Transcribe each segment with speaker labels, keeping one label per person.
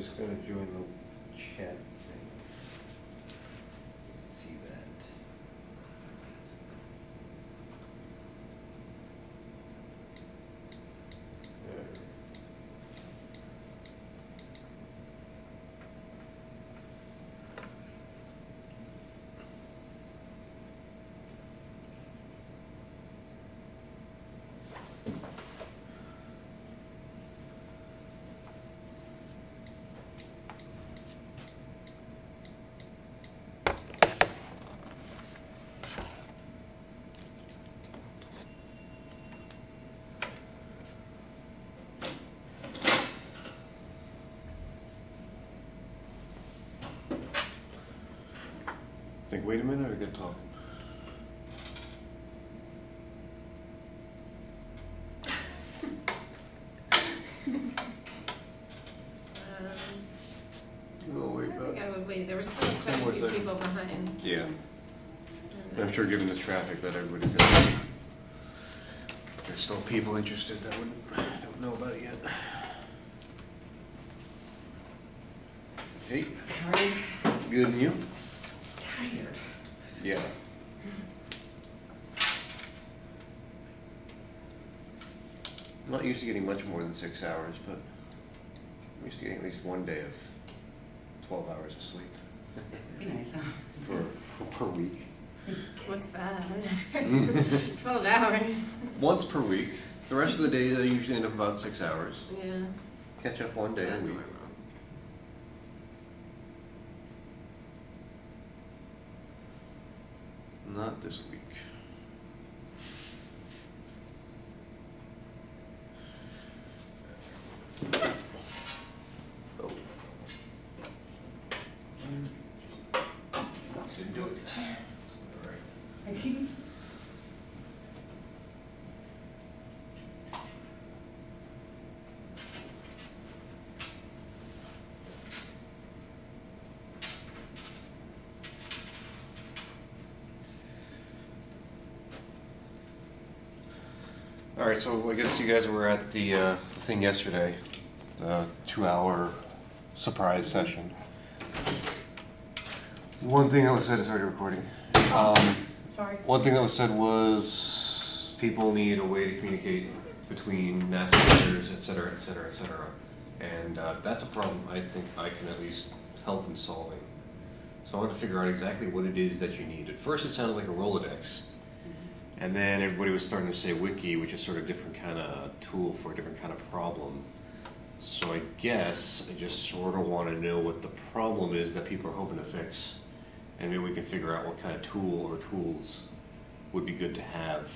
Speaker 1: just going to join the chat thing. See that. Think, wait a minute, or get talking?
Speaker 2: I think I would wait. There were still quite a few people behind.
Speaker 1: Yeah. I'm sure given the traffic that everybody's got, there's still people interested that don't know about it yet. Hey.
Speaker 3: Sorry.
Speaker 1: Good, and you?
Speaker 3: Tired.
Speaker 1: Yeah. I'm not used to getting much more than 6 hours, but I'm used to getting at least one day of 12 hours of sleep.
Speaker 3: Be nice, huh?
Speaker 1: Per week.
Speaker 2: What's that? 12 hours.
Speaker 1: Once per week. The rest of the days I usually end up about 6 hours.
Speaker 2: Yeah.
Speaker 1: Catch up one day a week. Not this week. Oh. Didn't do it. All right. All right, so I guess you guys were at the thing yesterday, the 2-hour surprise session. One thing that was said is already recording.
Speaker 3: Sorry.
Speaker 1: One thing that was said was people need a way to communicate between NASA centers, et cetera, et cetera, et cetera. And that's a problem I think I can at least help in solving. So I wanted to figure out exactly what it is that you need. At first it sounded like a Rolodex. And then everybody was starting to say wiki, which is sort of a different kind of tool for a different kind of problem. So I guess I just sort of want to know what the problem is that people are hoping to fix. And maybe we can figure out what kind of tool or tools would be good to have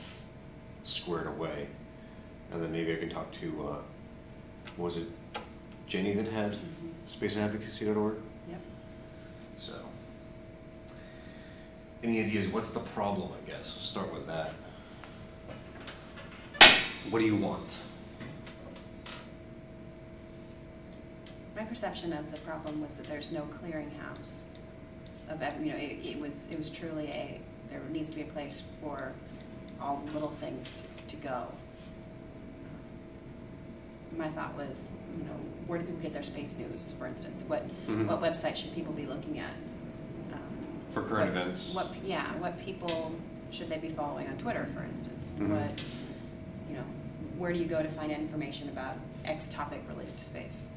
Speaker 1: squared away. And then maybe I can talk to, was it Jenny that had SpaceAdvocacy.org?
Speaker 3: Yep.
Speaker 1: So. Any ideas? What's the problem, I guess? We'll start with that. What do you want?
Speaker 3: My perception of the problem was that there's no clearinghouse. It was truly there needs to be a place for all little things to go. My thought was, where do people get their space news, for instance? What website should people be looking at?
Speaker 1: For current events.
Speaker 3: What people should they be following on Twitter, for instance? Where do you go to find information about X topic related to space?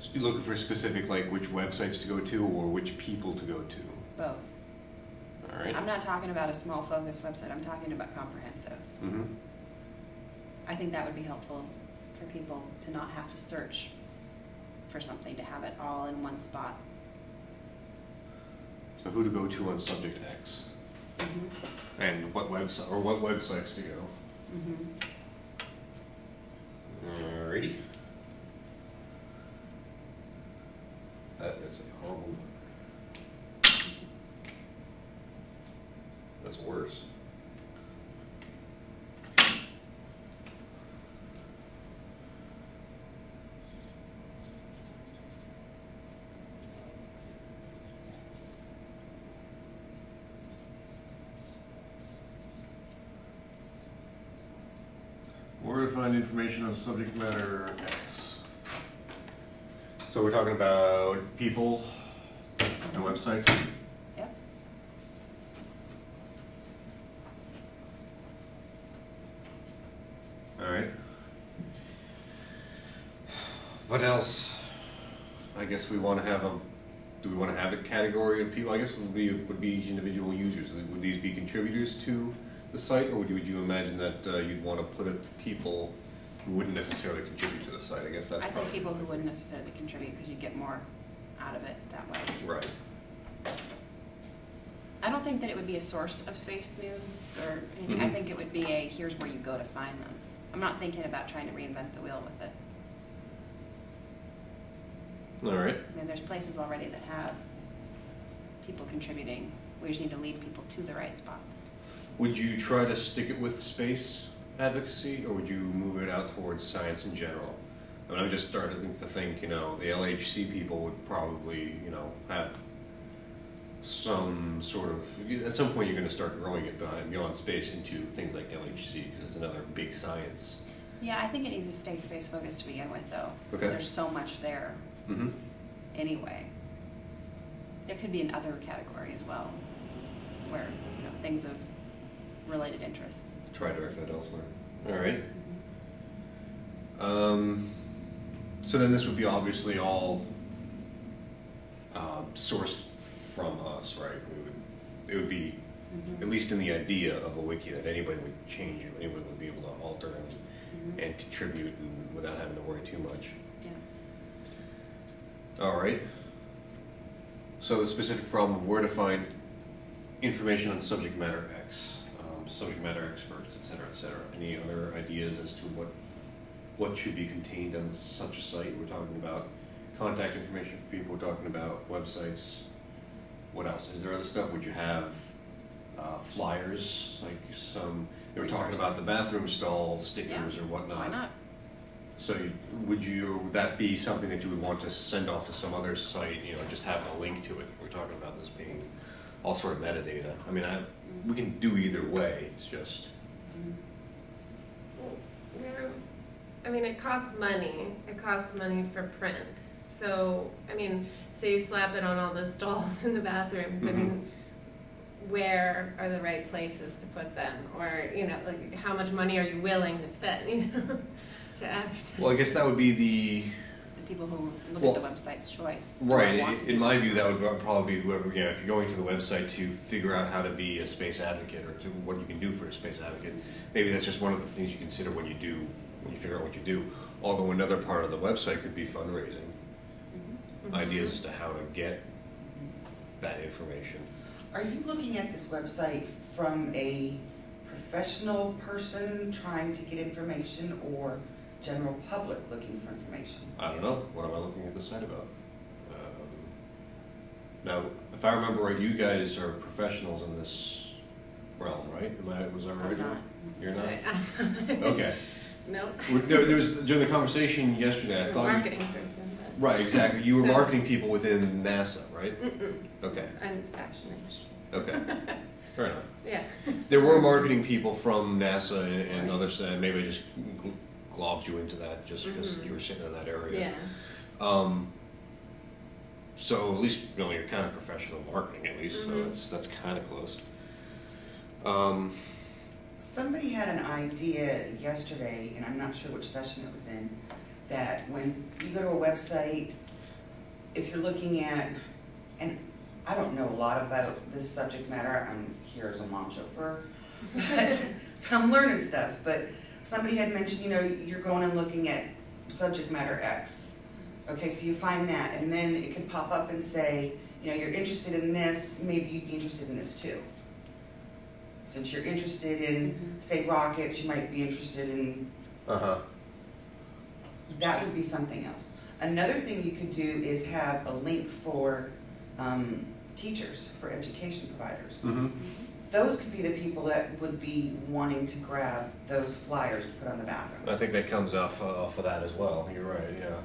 Speaker 1: So you're looking for specific, like which websites to go to or which people to go to?
Speaker 3: Both.
Speaker 1: All right.
Speaker 3: I'm not talking about a small focused website. I'm talking about comprehensive. I think that would be helpful for people to not have to search for something, to have it all in one spot.
Speaker 1: So who to go to on subject X, and what website or what websites to go. Alrighty. That is a horrible. That's worse. Where to find information on subject matter X. So we're talking about people and websites?
Speaker 3: Yep.
Speaker 1: All right. What else? I guess we want to have do we want to have a category of people? I guess would be individual users. Would these be contributors to the site, or would you imagine that you'd want to put it to people who wouldn't necessarily contribute to the site? I guess that's
Speaker 3: I think people who wouldn't necessarily contribute because you get more out of it that way.
Speaker 1: Right.
Speaker 3: I don't think that it would be a source of space news or anything. I think it would be a here's where you go to find them. I'm not thinking about trying to reinvent the wheel with it.
Speaker 1: All right.
Speaker 3: I mean, there's places already that have people contributing. We just need to lead people to the right spots.
Speaker 1: Would you try to stick it with space advocacy, or would you move it out towards science in general? I mean, I just started to think, the LHC people would probably, have some sort of, at some point you're going to start growing it beyond space into things like LHC, because it's another big science.
Speaker 3: Yeah, I think it needs to stay space focused to begin with, though, because there's so much there anyway. There could be another category as well, where things of related interest.
Speaker 1: Try to direct that elsewhere. All right. So then this would be obviously all sourced from us, right? It would be at least in the idea of a wiki that anybody would change it, anyone would be able to alter and contribute and without having to worry too much.
Speaker 3: Yeah.
Speaker 1: All right. So the specific problem, where to find information on subject matter X, subject matter experts, et cetera, et cetera. Any other ideas as to what should be contained on such a site? We're talking about contact information for people. We're talking about websites. What else? Is there other stuff? Would you have flyers, like they were talking about the bathroom stall stickers or whatnot.
Speaker 3: Why not?
Speaker 1: So would that be something that you would want to send off to some other site, just have a link to it? We're talking about this being all sort of metadata. I mean, we can do either way. It's just.
Speaker 2: Yeah. I mean, it costs money. It costs money for print. So, I mean, say you slap it on all the stalls in the bathrooms. I mean, where are the right places to put them? Or, like, how much money are you willing to spend, to advertise?
Speaker 1: Well, I guess that would be the
Speaker 3: people who look at the website's choice.
Speaker 1: Right. In my view, that would probably be whoever, if you're going to the website to figure out how to be a space advocate or to what you can do for a space advocate, maybe that's just one of the things you consider when you figure out what you do. Although another part of the website could be fundraising. Ideas as to how to get that information.
Speaker 4: Are you looking at this website from a professional person trying to get information or general public looking for information?
Speaker 1: I don't know. What am I looking at the site about? Now, if I remember right, you guys are professionals in this realm, right? Was I right?
Speaker 3: I'm not.
Speaker 1: You're not? Okay.
Speaker 2: No.
Speaker 1: There was, during the conversation yesterday, I thought
Speaker 2: marketing person. But.
Speaker 1: Right, exactly. You were marketing people within NASA, right? Okay.
Speaker 2: I'm fashion industry.
Speaker 1: Okay. Fair enough.
Speaker 2: Yeah.
Speaker 1: There were marketing people from NASA and others, maybe I just globbed you into that just because you were sitting in that area.
Speaker 2: Yeah.
Speaker 1: So at least you're kind of professional marketing at least, so that's kind of close.
Speaker 4: Somebody had an idea yesterday, and I'm not sure which session it was in, that when you go to a website, if you're looking at, and I don't know a lot about this subject matter, I'm here as a mom chauffeur, so I'm learning stuff, but somebody had mentioned, you're going and looking at subject matter X. Okay, so you find that, and then it could pop up and say, you're interested in this, maybe you'd be interested in this too. Since you're interested in, say, rockets, you might be interested in, that would be something else. Another thing you could do is have a link for teachers, for education providers. Those could be the people that would be wanting to grab those flyers to put on the bathrooms.
Speaker 1: I think that comes off of that as well. You're right, yeah.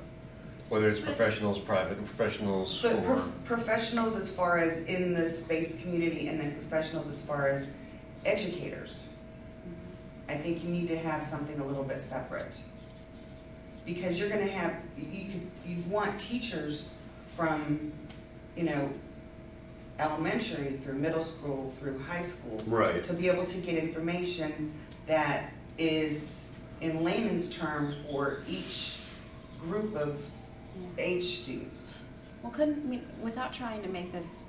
Speaker 1: Whether it's professionals, private, and professionals for...
Speaker 4: professionals as far as in the space community, and then professionals as far as educators. I think you need to have something a little bit separate. because you're gonna have, you want teachers from, you know, elementary through middle school through high school.
Speaker 1: Right.
Speaker 4: To be able to get information that is in layman's term for each group of age students.
Speaker 3: Well, without trying to make this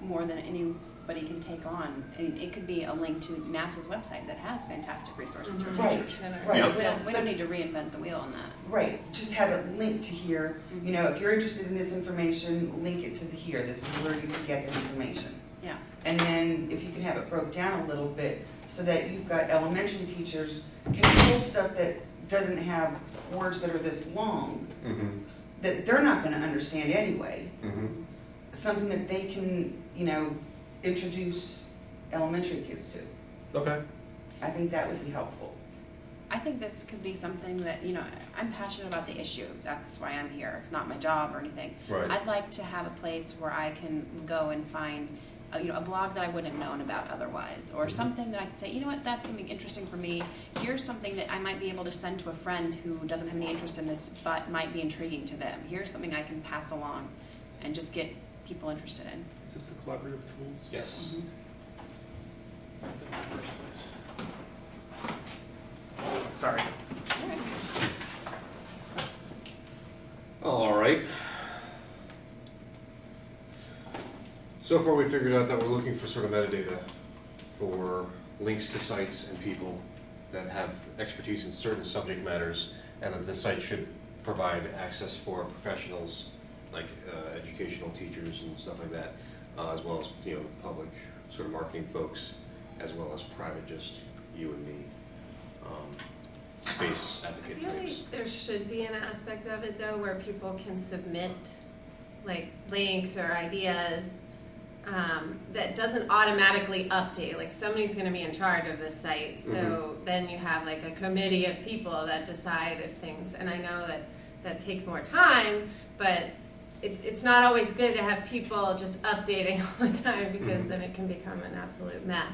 Speaker 3: more than anybody can take on, I mean, it could be a link to NASA's website that has fantastic resources for teachers.
Speaker 4: Right.
Speaker 3: We don't need to reinvent the wheel on that.
Speaker 4: Right, just have it linked to here. You know, if you're interested in this information, link it to the here. This is where you can get the information.
Speaker 3: Yeah.
Speaker 4: And then if you can have it broke down a little bit so that you've got elementary teachers can pull stuff that doesn't have words that are this long, that they're not going to understand anyway. Something that they can, you know, introduce elementary kids to.
Speaker 1: Okay.
Speaker 4: I think that would be helpful.
Speaker 3: I think this could be something that, you know, I'm passionate about the issue. That's why I'm here. It's not my job or anything.
Speaker 1: Right.
Speaker 3: I'd like to have a place where I can go and find, you know, a blog that I wouldn't have known about otherwise, or something that I could say, you know what, that's something interesting for me. Here's something that I might be able to send to a friend who doesn't have any interest in this, but might be intriguing to them. Here's something I can pass along and just get people interested in.
Speaker 5: Is this the collaborative tools?
Speaker 1: Yes.
Speaker 5: Sorry.
Speaker 1: All right. So far, we figured out that we're looking for sort of metadata for links to sites and people that have expertise in certain subject matters, and that the site should provide access for professionals like educational teachers and stuff like that, as well as, you know, public sort of marketing folks, as well as private, just you and me. Space advocate
Speaker 2: I feel
Speaker 1: types.
Speaker 2: like there should be an aspect of it though where people can submit like links or ideas that doesn't automatically update. Like somebody's going to be in charge of this site, so then you have like a committee of people that decide if things. And I know that takes more time, but it's not always good to have people just updating all the time because then it can become an absolute mess.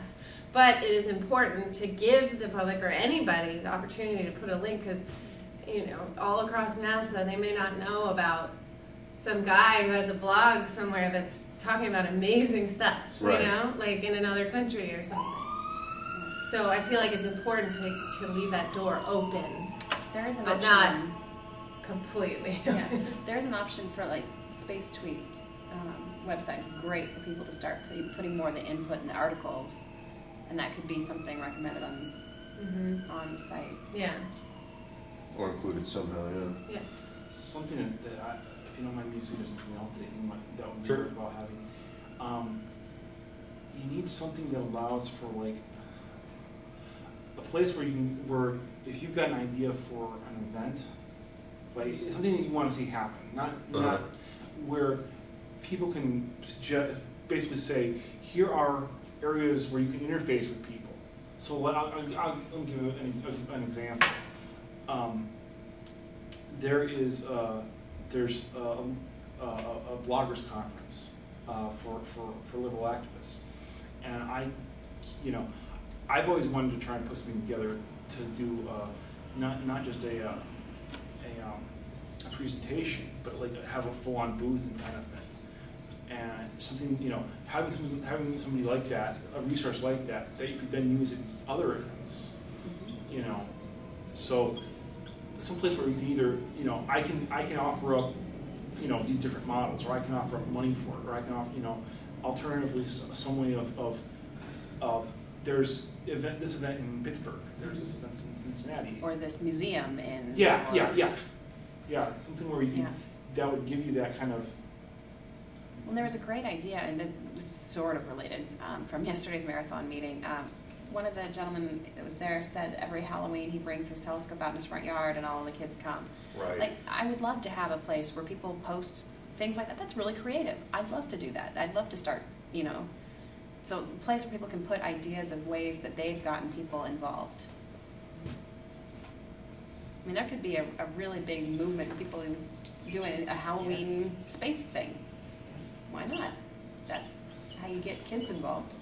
Speaker 2: But it is important to give the public or anybody the opportunity to put a link because, you know, all across NASA, they may not know about some guy who has a blog somewhere that's talking about amazing stuff,
Speaker 1: right.
Speaker 2: You know, like in another country or something. So I feel like it's important to leave that door open,
Speaker 3: There is an
Speaker 2: but
Speaker 3: option.
Speaker 2: not completely.
Speaker 3: Yeah. There's an option for like Space Tweets website. Great for people to start putting more of the input in the articles. And that could be something recommended on the site.
Speaker 2: Yeah.
Speaker 1: Or included somehow, yeah.
Speaker 2: Yeah.
Speaker 5: Something that I, if you don't mind me suggesting something else that would be
Speaker 1: Sure.
Speaker 5: worthwhile having. You need something that allows for like a place where if you've got an idea for an event, like something that you want to see happen, not where people can basically say, here are areas where you can interface with people. So I'll give an example. There's a bloggers conference for liberal activists, and I've always wanted to try and put something together to do not just a presentation, but like have a full-on booth and kind of thing. And something, having somebody like that, a resource like that you could then use in other events, So, someplace where you can either, I can offer up, these different models, or I can offer up money for it, or I can offer, alternatively, some way of there's this event in Pittsburgh, there's this event in Cincinnati,
Speaker 3: Or this museum in.
Speaker 5: Yeah, something where you can, that would give you that kind of.
Speaker 3: Well, there was a great idea, and this is sort of related, from yesterday's marathon meeting. One of the gentlemen that was there said every Halloween he brings his telescope out in his front yard and all of the kids come.
Speaker 1: Right.
Speaker 3: Like, I would love to have a place where people post things like that. That's really creative. I'd love to do that. I'd love to start, so a place where people can put ideas of ways that they've gotten people involved. I mean, there could be a really big movement of people doing a Halloween space thing. Why not? That's how you get kids involved.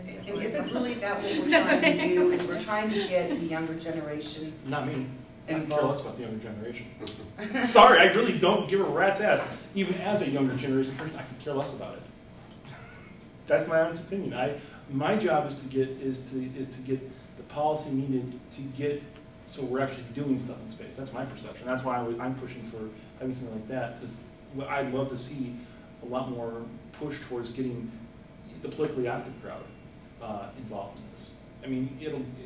Speaker 4: And isn't really that what we're trying to do, is we're trying to get the younger generation
Speaker 5: Not me. I care less
Speaker 4: involved.
Speaker 5: about the younger generation. Sorry, I really don't give a rat's ass. Even as a younger generation person, I could care less about it. That's my honest opinion. My job is to get the policy needed to get so we're actually doing stuff in space. That's my perception. That's why I'm pushing for having something like that, because I'd love to see a lot more push towards getting the politically active crowd involved in this. I mean,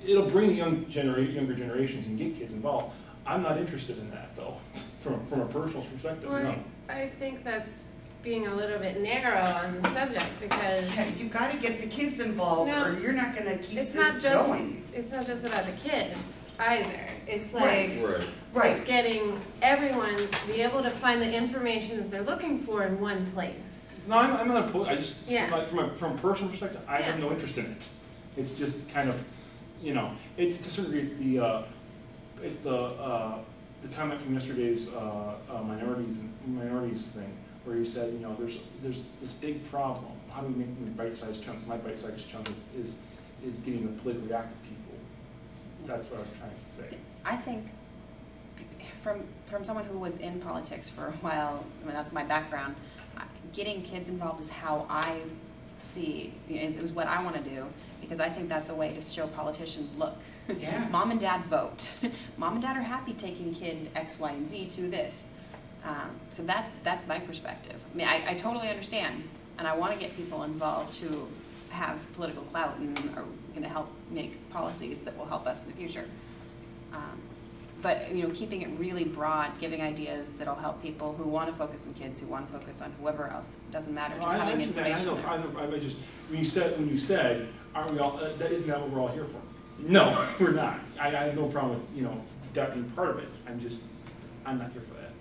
Speaker 5: it'll bring the younger generations and get kids involved. I'm not interested in that, though, from a personal perspective.
Speaker 2: Well,
Speaker 5: No.
Speaker 2: I think that's being a little bit narrow on the subject because
Speaker 4: Yeah, you got to get the kids involved,
Speaker 2: No,
Speaker 4: or you're not going to keep
Speaker 2: it's
Speaker 4: this
Speaker 2: not just
Speaker 4: going.
Speaker 2: it's not just about the kids either. It's like
Speaker 4: Right.
Speaker 1: Right.
Speaker 4: Right.
Speaker 2: it's getting everyone to be able to find the information that they're looking for in one place.
Speaker 5: No, I'm not opposed. I just,
Speaker 2: Yeah.
Speaker 5: from a personal perspective, I have
Speaker 2: Yeah.
Speaker 5: no interest in it. It's just kind of, to a certain degree, it's the comment from yesterday's minorities thing, where you said, there's this big problem. How do we make them bite-sized chunks? My bite-sized chunk is getting the politically active people. That's what I was trying to say.
Speaker 3: I think from someone who was in politics for a while, I mean, that's my background, getting kids involved is how I see, is what I want to do, because I think that's a way to show politicians, look,
Speaker 4: Yeah.
Speaker 3: Mom and Dad vote. Mom and Dad are happy taking kid X, Y, and Z to this. So that's my perspective. I mean, I totally understand, and I want to get people involved who have political clout and are going to help make policies that will help us in the future. But keeping it really broad, giving ideas that'll help people who want to focus on kids, who want to focus on whoever else, doesn't matter. Just having information.
Speaker 5: I just when you said, aren't we all? That isn't that what we're all here for? No, we're not. I have no problem with that being part of it. I'm not here for that.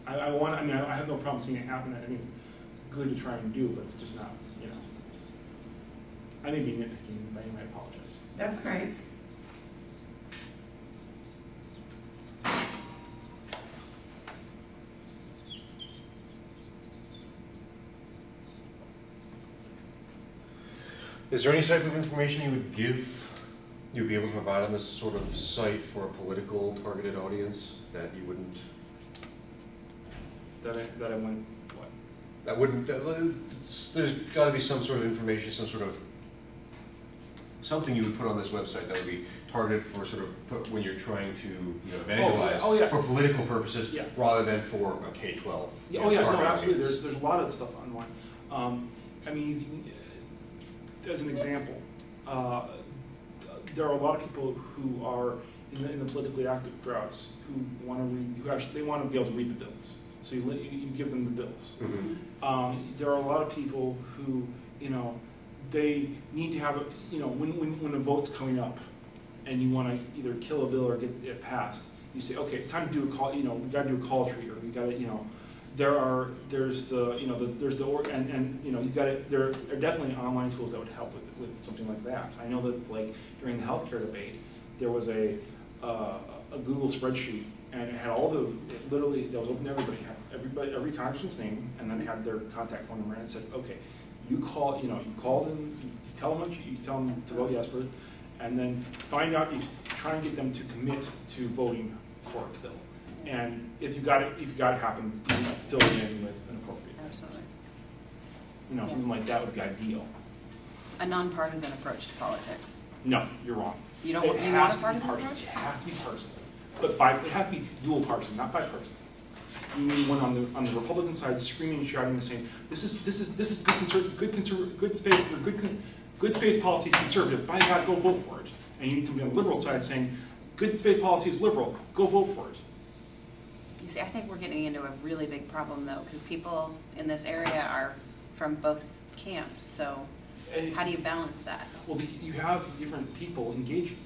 Speaker 5: I have no problem seeing it happen. I think it's good to try and do, but it's just not. I may be nitpicking, but I apologize.
Speaker 4: That's great.
Speaker 1: Is there any type of information you'd be able to provide on this sort of site for a political targeted audience that you wouldn't?
Speaker 5: That I went what?
Speaker 1: That wouldn't. There's got to be some sort of information, something you would put on this website that would be targeted for when you're trying to evangelize for political purposes, rather than for a K-12.
Speaker 5: No, absolutely. There's a lot of stuff online. As an example, there are a lot of people who are in the politically active crowds who want to read, they want to be able to read the bills. So you give them the bills. Mm-hmm. There are a lot of people who, they need to have, when a vote's coming up and you want to either kill a bill or get it passed, you say, okay, it's time to do a call, we got to do a call tree, or we got to, there are definitely online tools that would help with something like that. I know that during the healthcare debate, there was a Google spreadsheet, and it had that was open to everybody, every congressman's name, and then it had their contact phone number, and it said, okay, you call them, you tell them to vote yes for it, and then find out, try and get them to commit to voting for the bill. And if you got it happen, fill it in with an appropriate.
Speaker 3: Absolutely.
Speaker 5: Something like that would be ideal.
Speaker 3: A nonpartisan approach to politics.
Speaker 5: No, you're wrong.
Speaker 3: You want a partisan approach?
Speaker 5: It has to be partisan, but it has to be dual partisan, not bipartisan. You need one on the Republican side screaming and shouting and saying, "This is good space policy is conservative. By God, go vote for it." And you need somebody on the liberal side saying, "Good space policy is liberal. Go vote for it."
Speaker 3: You see, I think we're getting into a really big problem, though, because people in this area are from both camps. So how do you balance that?
Speaker 5: Well, you have different people engaging.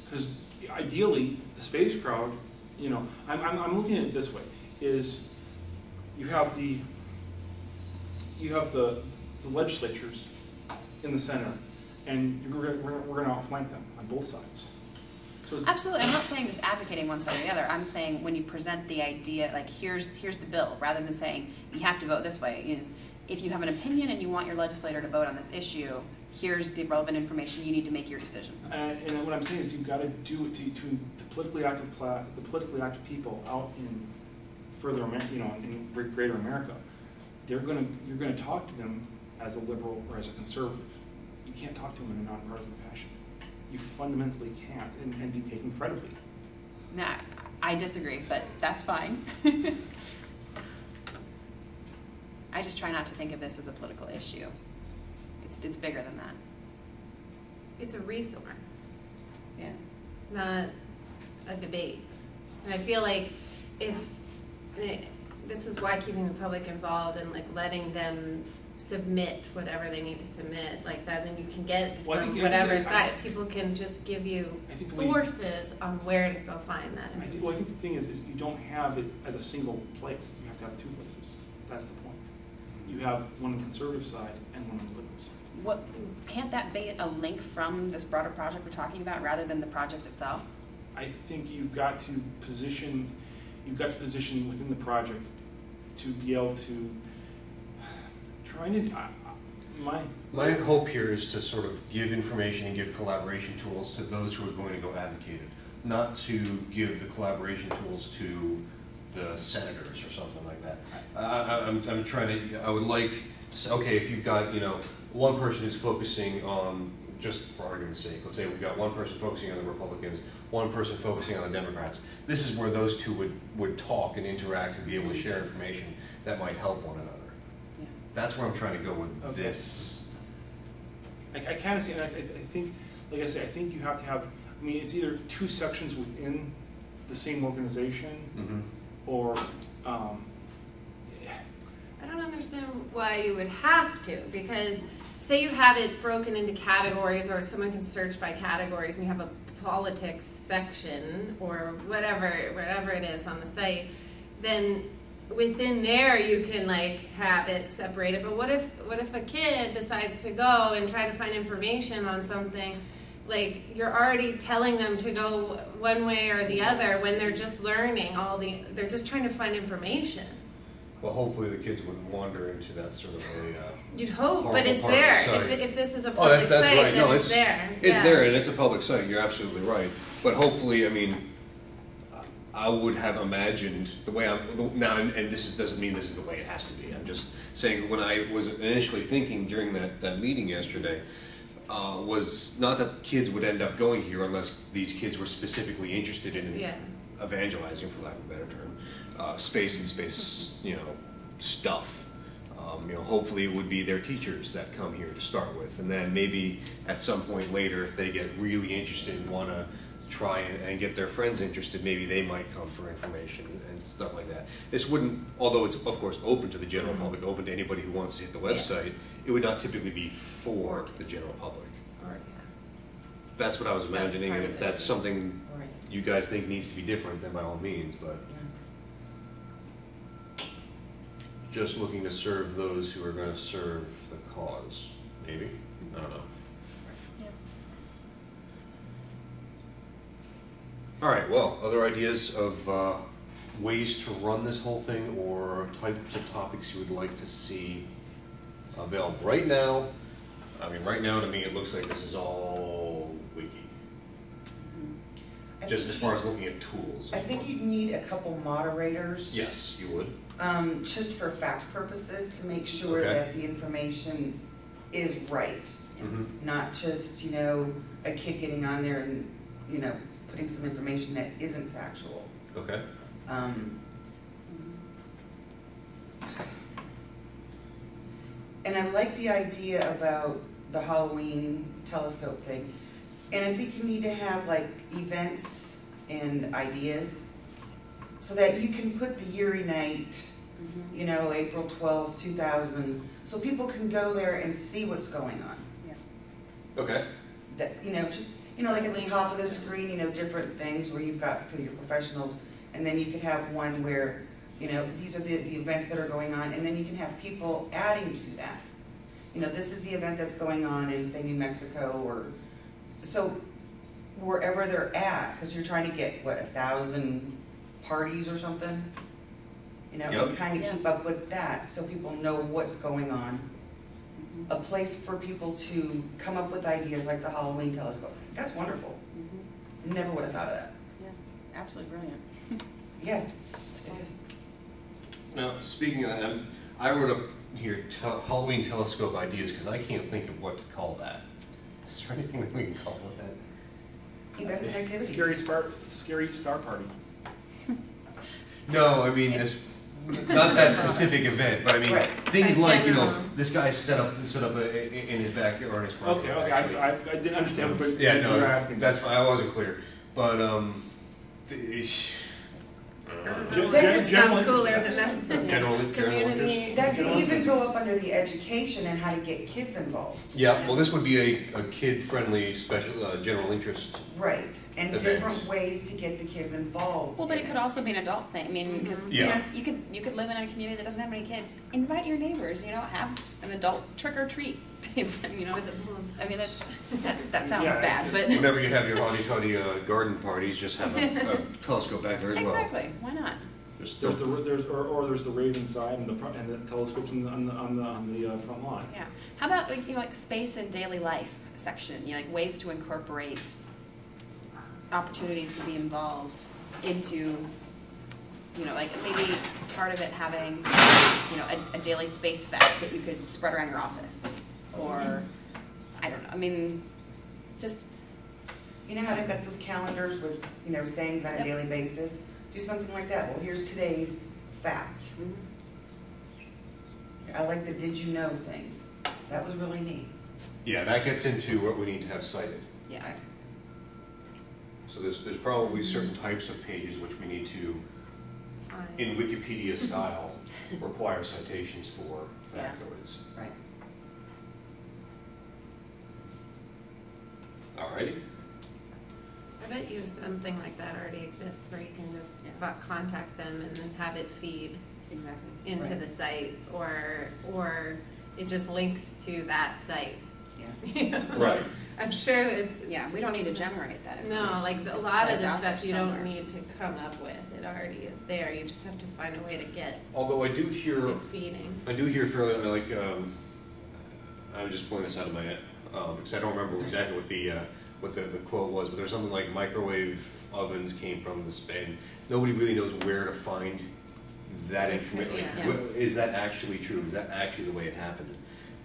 Speaker 5: Because ideally, the space crowd, I'm looking at it this way, is you have the legislatures in the center, and we're going to outflank them on both sides.
Speaker 3: Absolutely. I'm not saying just advocating one side or the other. I'm saying when you present the idea, like here's the bill, rather than saying you have to vote this way. You know, if you have an opinion and you want your legislator to vote on this issue, here's the relevant information you need to make your decision.
Speaker 5: And what I'm saying is you've got to do it to the politically active people out in further America, in greater America. You're going to talk to them as a liberal or as a conservative. You can't talk to them in a nonpartisan fashion. You fundamentally can't, and be taken credibly.
Speaker 3: Nah, I disagree, but that's fine. I just try not to think of this as a political issue. It's bigger than that.
Speaker 2: It's a resource.
Speaker 3: Yeah.
Speaker 2: Not a debate. And I feel like this is why keeping the public involved and like letting them submit whatever they need to submit like that, then you can get from whatever side. People can just give you sources on where to go find that information.
Speaker 5: I think the thing is you don't have it as a single place. You have to have two places. That's the point. You have one on the conservative side and one on the liberal side.
Speaker 3: Can't that be a link from this broader project we're talking about rather than the project itself?
Speaker 5: I think you've got to position within the project to be able to
Speaker 1: My hope here is to sort of give information and give collaboration tools to those who are going to go advocate it, not to give the collaboration tools to the senators or something like that. I'm trying to, I would like, okay, if you've got, one person who's focusing on, just for argument's sake, let's say we've got one person focusing on the Republicans, one person focusing on the Democrats. This is where those two would talk and interact and be able to share information that might help one another.
Speaker 3: Yeah.
Speaker 1: That's where I'm trying to go with this.
Speaker 5: I kind of see, and I think, like I say, I think you have to have, it's either two sections within the same organization, or,
Speaker 2: I don't understand why you would have to, because say you have it broken into categories, or someone can search by categories, and you have a politics section or whatever it is on the site, then within there you can like have it separated. But what if a kid decides to go and try to find information on something, like you're already telling them to go one way or the other when they're just learning they're just trying to find information.
Speaker 1: Well, hopefully the kids wouldn't wander into that sort of a
Speaker 2: You'd hope, but it's there. If this is a public
Speaker 1: that's
Speaker 2: site,
Speaker 1: right.
Speaker 2: then
Speaker 1: No,
Speaker 2: it's there.
Speaker 1: It's there, and it's a public site. You're absolutely right. But hopefully, I would have imagined the way now, and this doesn't mean this is the way it has to be. I'm just saying when I was initially thinking during that meeting yesterday, was not that kids would end up going here unless these kids were specifically interested in evangelizing, for lack of a better term, space and space, stuff. Hopefully it would be their teachers that come here to start with, and then maybe at some point later, if they get really interested and want to try and get their friends interested, maybe they might come for information and stuff like that. This wouldn't, although it's of course open to the general public, open to anybody who wants to hit the website, it would not typically be for the general public. That's what I was imagining, and if that's something you guys think needs to be different, then by all means, but just looking to serve those who are going to serve the cause, maybe? I don't know. All right, well, other ideas of ways to run this whole thing or types of topics you would like to see available? Right now, to me, it looks like this is all wiki. Just as far as looking at tools.
Speaker 4: I think you'd need a couple moderators.
Speaker 1: Yes, you would.
Speaker 4: Just for fact purposes, to make sure that the information is right. Not just, a kid getting on there and, putting some information that isn't factual.
Speaker 1: Okay.
Speaker 4: And I like the idea about the Halloween telescope thing. And I think you need to have like events and ideas so that you can put the Yuri night, April 12th, 2000, so people can go there and see what's going on.
Speaker 3: Yeah.
Speaker 1: Okay.
Speaker 4: That, just, like at the top of the screen, different things where you've got for your professionals, and then you could have one where, these are the events that are going on, and then you can have people adding to that. This is the event that's going on in, say, New Mexico, or so wherever they're at, because you're trying to get, what, 1,000 parties or something? You know,
Speaker 1: Yep.
Speaker 4: and kind of keep up with that, so people know what's going on.
Speaker 3: Mhm.
Speaker 4: A place for people to come up with ideas like the Halloween telescope. That's wonderful.
Speaker 3: Mhm.
Speaker 4: Never would have thought of that.
Speaker 3: Yeah, absolutely brilliant.
Speaker 4: Yeah, it is.
Speaker 1: Now, speaking of that, I wrote up here Halloween telescope ideas because I can't think of what to call that. Is there anything that we can call it that?
Speaker 4: Events and activities.
Speaker 5: Scary star party.
Speaker 1: No, I mean it's not that specific event, but I mean
Speaker 4: Right.
Speaker 1: things
Speaker 2: Like
Speaker 1: like
Speaker 2: general.
Speaker 1: this guy set up in his backyard or in his front.
Speaker 5: Okay,
Speaker 1: yard,
Speaker 5: okay,
Speaker 1: actually.
Speaker 5: I didn't understand what
Speaker 1: Yeah,
Speaker 5: you
Speaker 1: no,
Speaker 5: were asking.
Speaker 1: that's fine. I wasn't clear, but
Speaker 5: Gen-
Speaker 2: That
Speaker 5: gen-
Speaker 2: could
Speaker 5: general
Speaker 2: sound cooler
Speaker 5: interest,
Speaker 2: than that.
Speaker 1: General
Speaker 2: Community.
Speaker 4: That could even go up under the education and how to get kids involved.
Speaker 1: Yeah, well, this would be a kid-friendly special general interest.
Speaker 4: Right, and
Speaker 1: Events.
Speaker 4: different ways to get the kids involved.
Speaker 3: Well, but
Speaker 4: in
Speaker 3: it could also be an adult thing. I mean, because
Speaker 1: Yeah.
Speaker 3: you could live in a community that doesn't have many kids. Invite your neighbors. You know, have an adult trick or treat. You know,
Speaker 2: With a balloon.
Speaker 3: I mean that sounds
Speaker 5: Yeah.
Speaker 3: bad, but
Speaker 1: Whenever you have your haughty-taughty garden parties, just have a telescope back there as well.
Speaker 3: exactly. Why not?
Speaker 1: Just
Speaker 5: There's the Raven side and the telescopes on the front lawn.
Speaker 3: Yeah. How about like space and daily life section? You know, like ways to incorporate opportunities to be involved into, like maybe part of it having, a daily space fact that you could spread around your office, or I don't know. I mean, just
Speaker 4: You know how they've got those calendars with, sayings on a
Speaker 3: Yep.
Speaker 4: daily basis? Do something like that. Well, here's today's fact. I like the did you know things. That was really neat.
Speaker 1: yeah, that gets into what we need to have cited.
Speaker 3: yeah.
Speaker 1: So there's probably certain types of pages which we need to, in Wikipedia style, require citations for
Speaker 3: Yeah.
Speaker 1: factoids.
Speaker 4: Right.
Speaker 1: Alrighty.
Speaker 2: I bet you something like that already exists where you can just
Speaker 3: Yeah.
Speaker 2: contact them and then have it feed
Speaker 3: Exactly.
Speaker 2: into
Speaker 4: Right.
Speaker 2: the site, or it just links to that site.
Speaker 3: Yeah.
Speaker 2: You know?
Speaker 1: Right.
Speaker 2: I'm sure it's
Speaker 3: Yeah, we don't need to generate that information.
Speaker 2: No, like a
Speaker 3: It's-
Speaker 2: lot of
Speaker 3: it's
Speaker 2: the
Speaker 3: out there
Speaker 2: stuff you
Speaker 3: somewhere.
Speaker 2: don't need to come up with. It already is there. You just have to find a way to get
Speaker 1: Although I do hear
Speaker 2: it feeding.
Speaker 1: fairly like I'm just pulling this out of my head because I don't remember exactly what the quote was, but there's something like microwave ovens came from the Spain. Nobody really knows where to find that information. Like,
Speaker 2: Yeah.
Speaker 1: is that actually true? Is that actually the way it happened?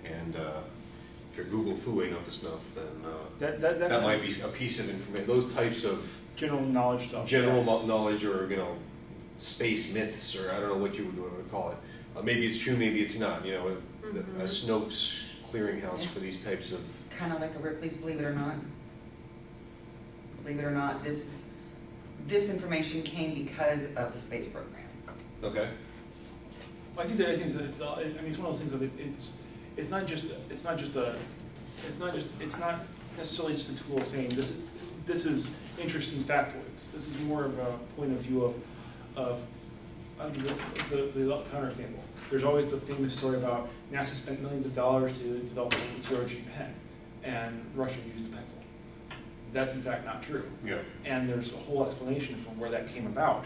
Speaker 1: And if your Google foo ain't up to snuff, then that might be a piece of information. Those types of
Speaker 5: General knowledge stuff.
Speaker 1: general knowledge, or space myths, or I don't know what you would call it. Maybe it's true, maybe it's not. A Snopes clearinghouse
Speaker 3: Yeah.
Speaker 1: for these types of.
Speaker 4: Kind of like a Ripley's Believe It or Not. Believe it or not, this information came because of the space program.
Speaker 1: Okay.
Speaker 5: I think that it's it's one of those things that it's not necessarily just a tool of saying this is interesting factoids. This is more of a point of view of the counterexample. There's always the famous story about NASA spent millions of dollars to develop a zero-G pen, and Russia used a pencil. That's in fact not true.
Speaker 1: Yeah.
Speaker 5: And there's a whole explanation for where that came about,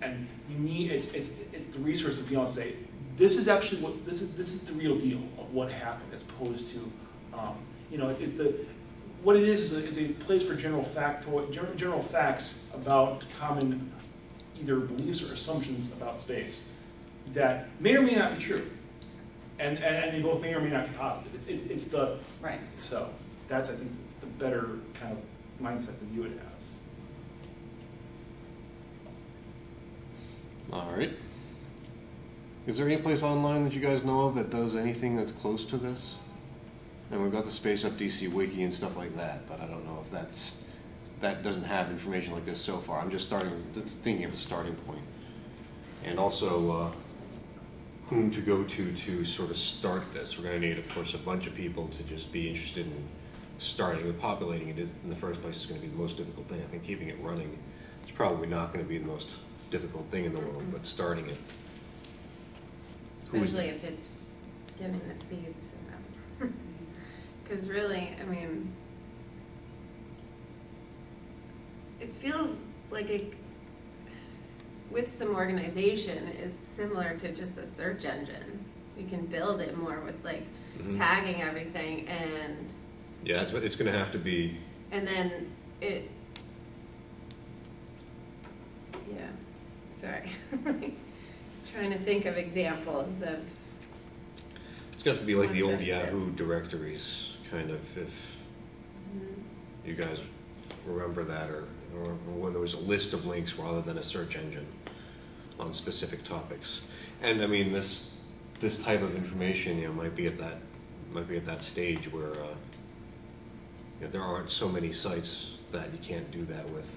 Speaker 5: and you need it's the resource of being able to say this is actually what this is the real deal of what happened, as opposed to it's what it is a place for general facts about common either beliefs or assumptions about space that may or may not be true, and they both may or may not be positive. It's the
Speaker 3: Right.
Speaker 5: So that's, I think, the better kind of mindset to view it as.
Speaker 1: All right. Is there any place online that you guys know of that does anything that's close to this? And we've got the SpaceUp DC wiki and stuff like that, but I don't know if that doesn't have information like this so far. I'm just thinking of a starting point. And also, whom to go to sort of start this. We're going to need, of course, a bunch of people to just be interested in starting and populating it in the first place is going to be the most difficult thing. I think keeping it running is probably not going to be the most difficult thing in the world, but starting it.
Speaker 2: Especially if it's getting the feeds. Because really, I mean, it feels like it, with some organization, is similar to just a search engine. You can build it more with like tagging everything, and
Speaker 1: yeah, it's going to have to be.
Speaker 2: And then it, yeah. Sorry, trying to think of examples of.
Speaker 1: It's going to have to be like the old
Speaker 2: concepts
Speaker 1: Yahoo directories, kind of, if you guys remember that, or when there was a list of links rather than a search engine on specific topics. And I mean, this type of information, you know, might be at that stage where you know, there aren't so many sites that you can't do that with.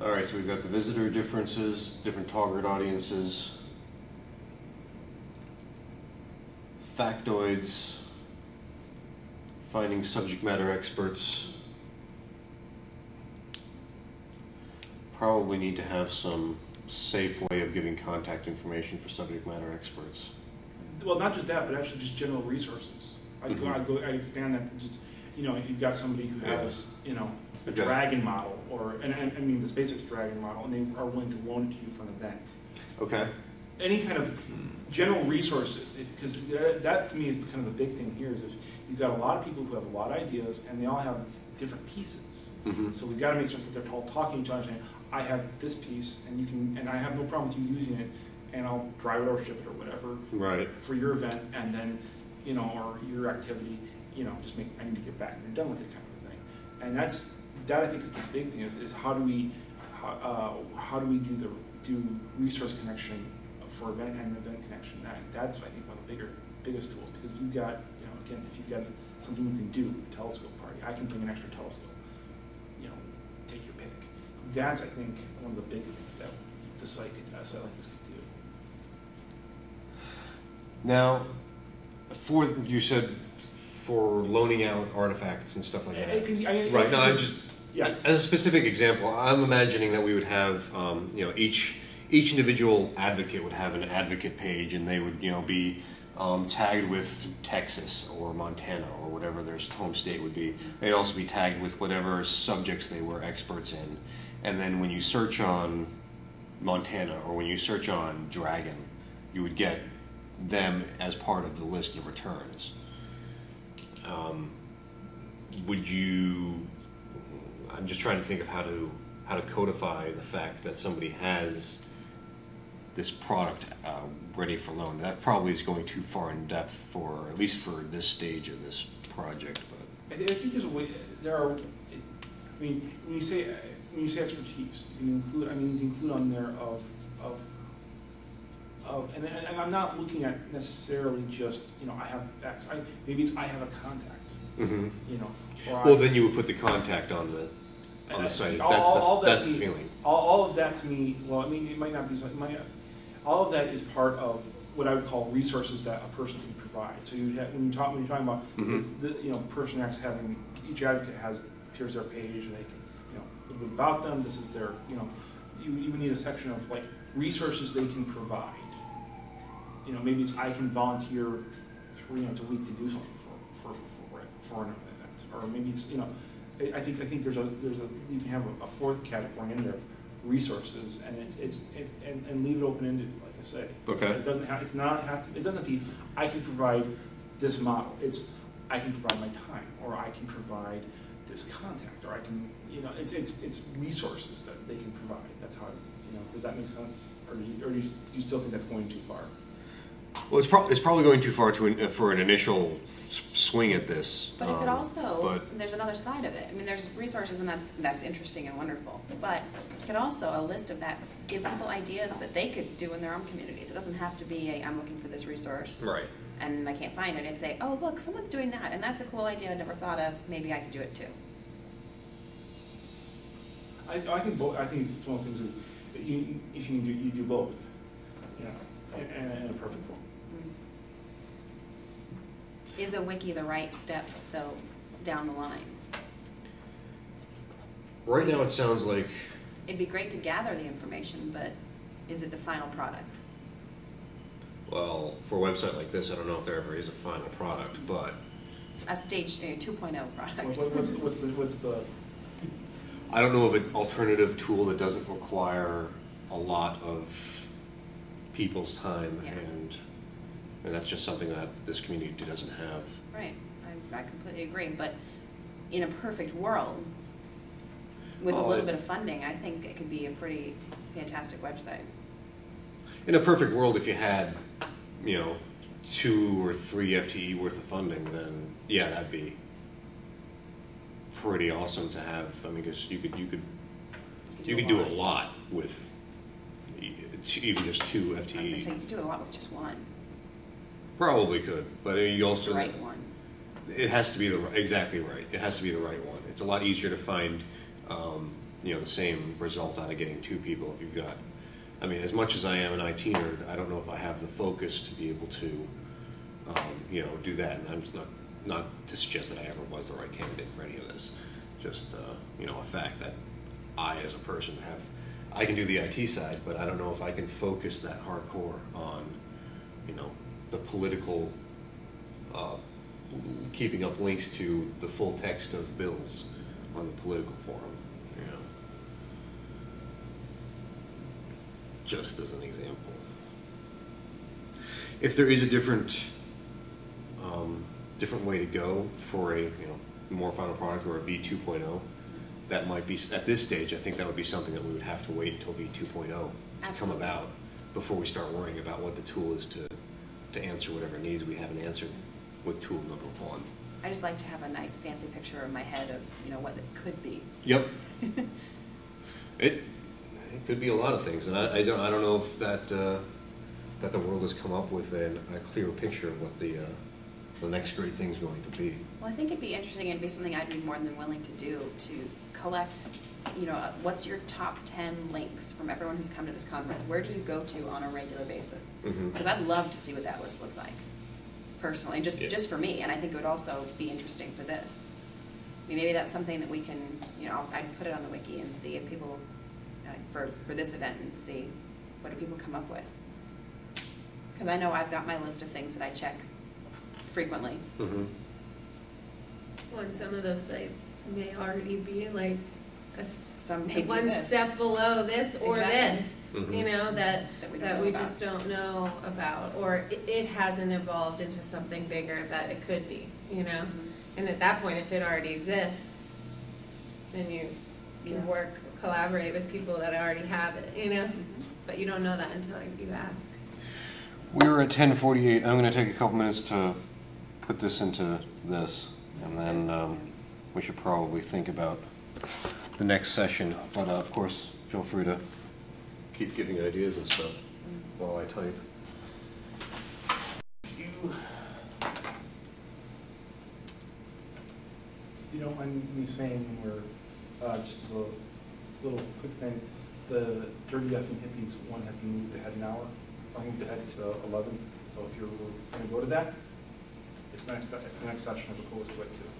Speaker 1: All right, so we've got the visitor differences, different target audiences, factoids, finding subject matter experts. Probably need to have some safe way of giving contact information for subject matter experts.
Speaker 5: Well, not just that, but actually just general resources. I'd expand that to just, you know, if you've got somebody who has, you know, a dragon model, or, and I mean the SpaceUp dragon model, and they are willing to loan it to you for an event.
Speaker 1: Okay.
Speaker 5: Any kind of general resources, because that to me is kind of the big thing here, is you've got a lot of people who have a lot of ideas, and they all have different pieces. So we've got to make sure that they're all talking to each other, saying, I have this piece, and you can, and I have no problem with you using it, and I'll drive it or ship it or whatever for your event, and then, you know, or your activity, you know, just I need to get back and you're done with it, kind of a thing. And that I think is the big thing, is how do we do resource connection for event and event connection. That's I think one of the biggest tools, because you've got, you know, again, if you've got something you can do, a telescope party, I can bring an extra telescope, you know, take your pick. That's, I think, one of the big things that a site like this could do.
Speaker 1: Now, you said for loaning out artifacts and stuff like that. Right. No, I'm just as a specific example. I'm imagining that we would have, you know, each individual advocate would have an advocate page, and they would, you know, be tagged with Texas or Montana or whatever their home state would be. They'd also be tagged with whatever subjects they were experts in. And then when you search on Montana or when you search on Dragon, you would get them as part of the list of returns. Would you? I'm just trying to think of how to codify the fact that somebody has this product ready for loan. That probably is going too far in depth for, at least for this stage of this project. But
Speaker 5: I think there's a way. There are. I mean, when you say expertise, you can include. I mean, you can include on there and I'm not looking at necessarily just, you know, I have X. Maybe it's I have a contact. You know.
Speaker 1: Well, then you would put the contact on the site. That's the feeling.
Speaker 5: All of that to me. Well, I mean, it might not be. All of that is part of what I would call resources that a person can provide. So you have, when you're talking about this, you know, person X having, each advocate here's their page, and they can, you know, a little bit about them. This is their, you know, you would need a section of like resources they can provide. You know, maybe it's I can volunteer 3 nights a week to do something for an event, or maybe it's, you know, I think there's you can have a fourth category in there, resources, and and leave it open ended, like I say.
Speaker 1: Okay.
Speaker 5: It doesn't have it doesn't be I can provide this model. It's I can provide my time, or I can provide this contact, or I can, you know, it's resources that they can provide. That's how, you know. Does that make sense, or do you still think that's going too far?
Speaker 1: Well, it's probably going too far for an initial swing at this.
Speaker 3: But it could also, there's another side of it. I mean, there's resources, and that's interesting and wonderful. But it could also, a list of that, give people ideas that they could do in their own communities. It doesn't have to be I'm looking for this resource.
Speaker 1: Right.
Speaker 3: And I can't find it. It'd say, oh, look, someone's doing that, and that's a cool idea I never thought of. Maybe I could do it too.
Speaker 5: I think both. I think it's one of those things that if you do both, you know, in a perfect world.
Speaker 3: Is a wiki the right step, though, down the line?
Speaker 1: Right now it sounds like...
Speaker 3: It'd be great to gather the information, but is it the final product?
Speaker 1: well, for a website like this, I don't know if there ever is a final product, but
Speaker 3: A stage 2.0 product.
Speaker 5: What's the
Speaker 1: I don't know of an alternative tool that doesn't require a lot of people's time,
Speaker 3: Yeah.
Speaker 1: and that's just something that this community doesn't have.
Speaker 3: Right, I completely agree, but in a perfect world, with a
Speaker 1: Oh,
Speaker 3: little bit of funding, I think it could be a pretty fantastic website.
Speaker 1: In a perfect world, if you had, 2 or 3 FTE worth of funding, then yeah, that'd be pretty awesome to have. I mean, because you could do a lot with even just 2
Speaker 3: I'm gonna
Speaker 1: FTE.
Speaker 3: say you could do a lot with just one,
Speaker 1: Probably could, but you also
Speaker 3: the right one.
Speaker 1: It has to be exactly right. It has to be the right one. It's a lot easier to find, the same result out of getting 2 people if you've got. I mean, as much as I am an IT nerd, I don't know if I have the focus to be able to, do that. And I'm just not to suggest that I ever was the right candidate for any of this. Just, a fact that I, as a person, I can do the IT side, but I don't know if I can focus that hardcore on, the political, keeping up links to the full text of bills on the political forum, just as an example. If there is a different way to go for a more final product or a V2.0, that might be, at this stage, I think that would be something that we would have to wait until V2.0 to come
Speaker 3: Absolutely.
Speaker 1: about before we start worrying about what the tool is to answer whatever needs we haven't answered with tool number 1.
Speaker 3: I just like to have a nice fancy picture in my head of, what it could be.
Speaker 1: Yep. It could be a lot of things, and I don't know if that the world has come up with a clear picture of what the next great thing is going to be.
Speaker 3: Well, I think it'd be interesting, and it'd be something I'd be more than willing to do, to collect, what's your top 10 links from everyone who's come to this conference? Where do you go to on a regular basis?
Speaker 1: Mhm.
Speaker 3: Because I'd love to see what that list looks like, personally, just for me, and I think it would also be interesting for this. I mean, maybe that's something that we can, I'd put it on the wiki and see if people, for this event, and see what do people come up with. Because I know I've got my list of things that I check frequently.
Speaker 1: Mm-hmm.
Speaker 2: Well, and some of those sites may already be like
Speaker 3: Some may be
Speaker 2: one
Speaker 3: this.
Speaker 2: step below this or
Speaker 3: Exactly.
Speaker 2: this,
Speaker 1: Mhm.
Speaker 2: that
Speaker 3: we don't know
Speaker 2: we
Speaker 3: about.
Speaker 2: just don't know about, or it hasn't evolved into something bigger that it could be,
Speaker 3: Mhm.
Speaker 2: And at that point, if it already exists, then you can collaborate with people that already have it,
Speaker 3: Mhm.
Speaker 2: But you don't know that until you ask.
Speaker 1: We're at 10:48. I'm going to take a couple minutes to put this into this, and then we should probably think about the next session. But of course, feel free to keep giving ideas and stuff while I type.
Speaker 5: You don't mind me saying we're just as a little quick thing, the Dirty F and Hippies one has been moved ahead an hour, or moved ahead to 11. So if you're going to go to that, it's the next session as opposed to it too.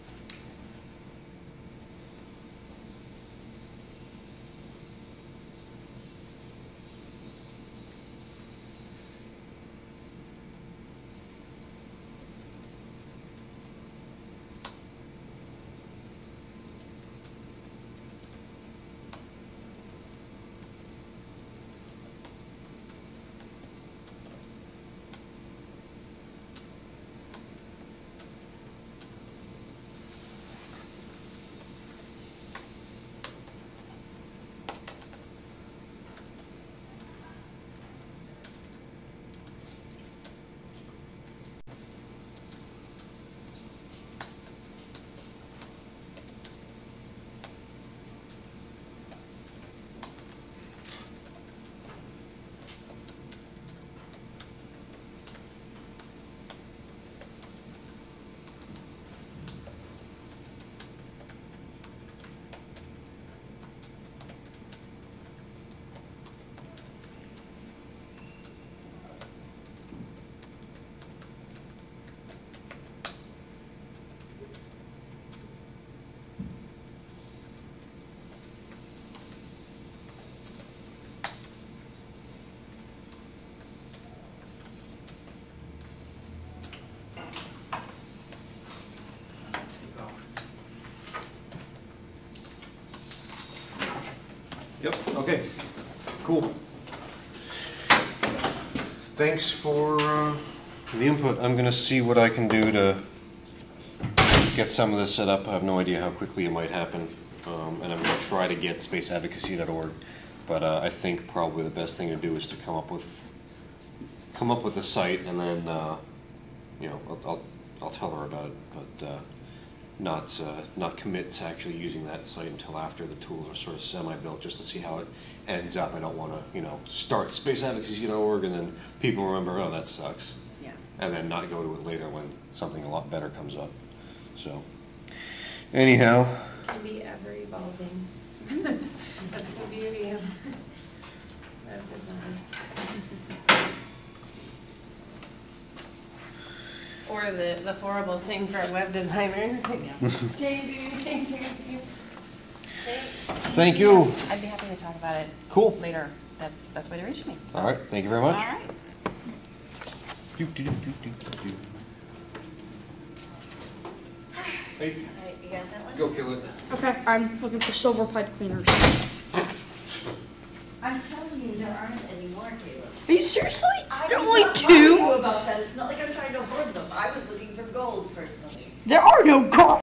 Speaker 1: Yep, okay, cool. Thanks for the input. I'm gonna see what I can do to get some of this set up. I have no idea how quickly it might happen. And I'm gonna try to get spaceadvocacy.org, but I think probably the best thing to do is to come up with a site, and then you know, I'll tell her about it, but not commit to actually using that site until after the tools are sort of semi-built, just to see how it ends up. I don't want to, you know, start spaceadvocacy.org and then people remember, oh, that sucks,
Speaker 3: Yeah.
Speaker 1: and then not go to it later when something a lot better comes up. So, anyhow.
Speaker 2: Can be ever evolving. That's the beauty of web design. Or the horrible thing for web designers. Changing.
Speaker 1: Thank you.
Speaker 3: I'd be happy to talk about it
Speaker 1: Cool.
Speaker 3: later. That's the best way to reach me.
Speaker 1: All right. Thank you very much.
Speaker 3: All right.
Speaker 1: Hey,
Speaker 3: You got that one?
Speaker 1: go kill it.
Speaker 6: Okay, I'm looking for silver pipe cleaners.
Speaker 7: I'm telling you, there aren't any more, Caleb.
Speaker 6: Are you seriously?
Speaker 7: I
Speaker 6: There are
Speaker 7: did
Speaker 6: only
Speaker 7: not lie to you
Speaker 6: two?
Speaker 7: about that. It's not like I'm trying to hoard them. I was looking for gold personally.
Speaker 6: There are no gold.